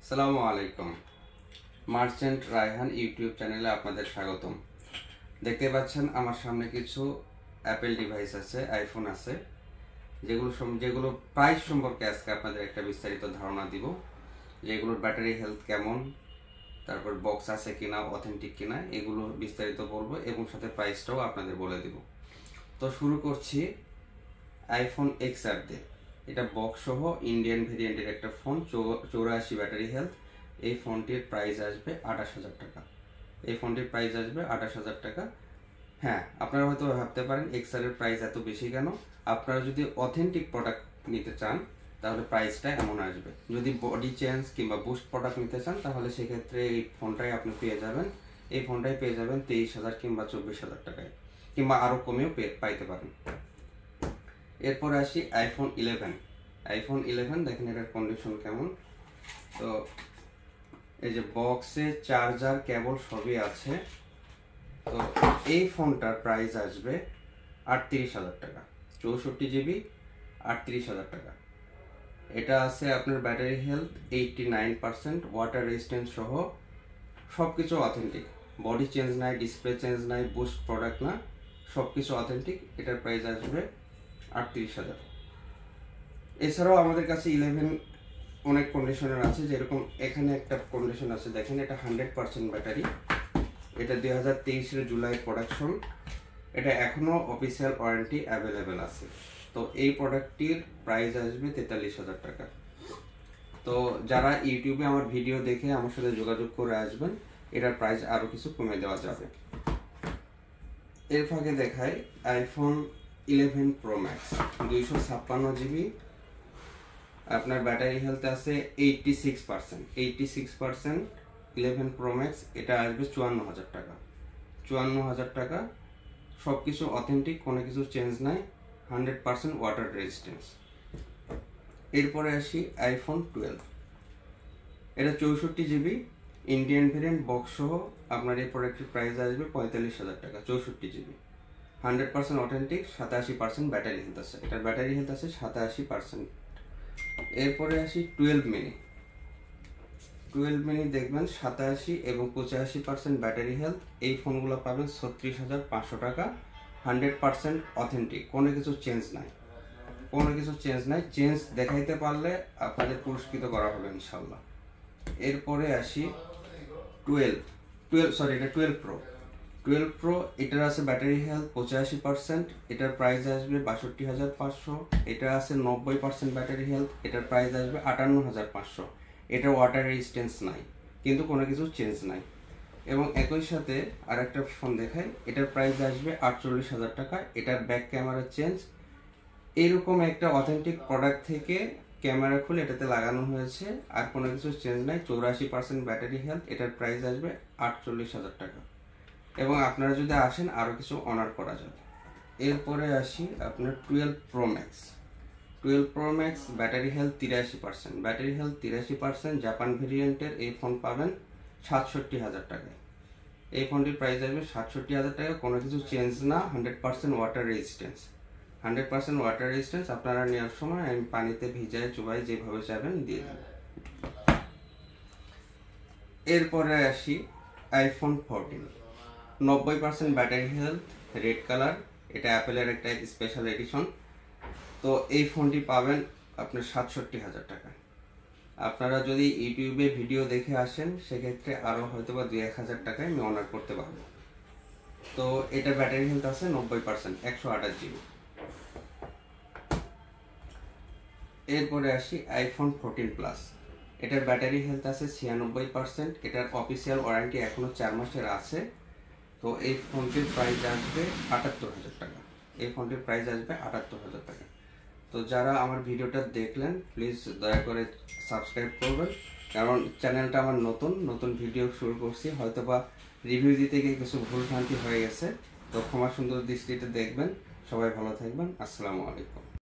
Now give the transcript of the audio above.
আসসালামু আলাইকুম। Merchant Raihan YouTube চ্যানেলে আপনাদের স্বাগতম। দেখতে পাচ্ছেন আমার সামনে কিছু অ্যাপেল ডিভাইস আছে, আইফোন আছে, যেগুলো প্রাইস সম্পর্কে আজকে আপনাদের একটা বিস্তারিত ধারণা দিব, যে এগুলোর ব্যাটারি হেলথ কেমন, তারপর বক্স আছে কিনা, অথেন্টিক কিনা, এগুলো বিস্তারিত বলবো এবং সাথে প্রাইসটাও আপনাদের বলে দিব। তো শুরু করছি আইফোন XR দিয়ে। এটা বক্স সহ ইন্ডিয়ান ভেরিয়েন্টের একটা ফোন, 84 ব্যাটারি হেলথ। এই ফোনটির প্রাইস আসবে 28,000 টাকা। হ্যাঁ, আপনারা হয়তো ভাবতে পারেন XR এর প্রাইস এত বেশি কেন। আপনারা যদি অথেন্টিক প্রোডাক্ট নিতে চান তাহলে প্রাইসটা এমন আসবে। যদি বডি চেঞ্জ কিংবা বুস্ট প্রোডাক্ট নিতে চান তাহলে সেক্ষেত্রে এই ফোনটাই আপনি পেয়ে যাবেন। এই ফোনটাই পেয়ে যাবেন 23,000 কিংবা 24,000 টাকায়, কিংবা আরও কমেও পাইতে পারেন। এরপরে আসি আইফোন 11 দেখেন এটার কন্ডিশন কেমন। তো এই যে বক্সে চার্জার, কেবল সবই আছে। তো এই ফোনটার প্রাইস আসবে 38,000 টাকা। 64 জিবি, 38,000 টাকা। এটা আছে আপনার ব্যাটারি হেলথ 89%, ওয়াটার রেজিস্ট্যান্স সহ সব কিছু অথেন্টিক। বডি চেঞ্জ নাই, ডিসপ্লে চেঞ্জ নাই, বুস্ট প্রোডাক্ট না, সব কিছু অথেন্টিক। এটার প্রাইস আসবে 38,000। এছাড়াও আমাদের কাছে 11 অনেক কন্ডিশনের আছে, যেরকম এখানে একটা কন্ডিশন আছে, দেখেন এটা 100% ব্যাটারি। এটা 2023 জুলাই প্রোডাকশন। এটা এখনো অফিসিয়াল ওয়ারেন্টি অ্যাভেলেবেল আছে। তো এই প্রোডাক্টটির প্রাইস আসবে 43,000 টাকা। তো যারা ইউটিউবে আমার ভিডিও দেখে আমার সাথে যোগাযোগ করে আসবেন, এটার প্রাইস আরও কিছু কমে দেওয়া যাবে। এর ফাঁকে দেখায় আইফোন 11 প্রো ম্যাক্স, 256 জিবি। আপনার ব্যাটারি হেলথ আছে 86%। 11 প্রো ম্যাক্স, এটা আসবে 54,000 টাকা। 54,000 টাকা, সব কিছু অথেন্টিক, কোনো কিছু চেঞ্জ নাই, 100% ওয়াটার রেজিস্ট্যান্স। এরপরে আসি আইফোন 12। এটা 64 জিবি ইন্ডিয়ান ভেরিয়েন্ট, বক্স সহ। আপনার এই প্রোডাক্টের প্রাইস আসবে 45,000 টাকা। 64 জিবি, 100% অথেন্টিক, 87% ব্যাটারি হেলথ আছে। এটার ব্যাটারি হেলথ আছে 87%। এরপরে আসি 12 মিনি দেখবেন 87 এবং 85% ব্যাটারি হেলথ। এই ফোনগুলো পাবেন 36,500 টাকা। 100% অথেন্টিক, কোনো কিছু চেঞ্জ নাই। চেঞ্জ দেখাইতে পারলে আপনাদের পুরস্কৃত করা হবে ইনশাল্লাহ। এরপরে আসি 12 প্রো। এটার আছে ব্যাটারি হেলথ 85%। এটার প্রাইস আসবে 62,500। এটা আছে 90% ব্যাটারি হেলথ। এটার প্রাইস আসবে 58,500। এটা ওয়াটার রেজিস্ট্যান্স নাই, কিন্তু কোনো কিছু চেঞ্জ নাই। এবং একই সাথে আর একটা ফোন দেখাই, এটার প্রাইস আসবে 48,000 টাকা। এটার ব্যাক ক্যামেরা চেঞ্জ। এইরকম একটা অথেন্টিক প্রোডাক্ট থেকে ক্যামেরা খুলে এটাতে লাগানো হয়েছে, আর কোনো কিছু চেঞ্জ নাই। 84% ব্যাটারি হেলথ। এটার প্রাইস আসবে 48,000 টাকা। এবং আপনারা যদি আসেন আরও কিছু অনার করা যাবে। এরপরে আসি আপনার 12 pro max, battery health 83%। Japan ভেরিয়েন্টের এই ফোন পাবেন 67,000 টাকায়। এই ফোনটির প্রাইস আসবে 67,000 টাকা। কোনো কিছু চেঞ্জ না, 100% ওয়াটার রেজিস্ট্যান্স। আপনারা নেওয়ার সময় আমি পানিতে ভিজায় চুবাই যেভাবে চাইবেন দিয়ে দেবেন। এরপরে আসি iPhone 14, 90% battery health, red colour. এটা অ্যাপেলের একটা স্পেশাল এডিশন। তো এই ফোনটি পাবেন আপনার 67,000 টাকা। আপনারা যদি ইউটিউবে ভিডিও দেখে আসেন সেক্ষেত্রে আরও হয়তো বা 2-1,000 টাকায় আমি অনার করতে পারবো। তো এটার ব্যাটারি হেলথ আছে 90%, 128 জিবি। এরপরে আসি আইফোন 14 প্লাস। এটার ব্যাটারি হেলথ আছে 96%। এটার অফিসিয়াল ওয়ারেন্টি এখনো 4 মাসের আছে। তো এই ফোনটির প্রাইস আসবে 78,000 টাকা। তো যারা আমার ভিডিওটা দেখলেন, প্লিজ দয়া করে সাবস্ক্রাইব করবেন, কারণ চ্যানেলটা আমার নতুন ভিডিও শুরু করছি। হয়তোবা রিভিউ দিতে গিয়ে কিছু ভুলভ্রান্তি হয়ে গেছে, তো ক্ষমা সুন্দর দৃষ্টিতে দেখবেন। সবাই ভালো থাকবেন। আসসালামু আলাইকুম।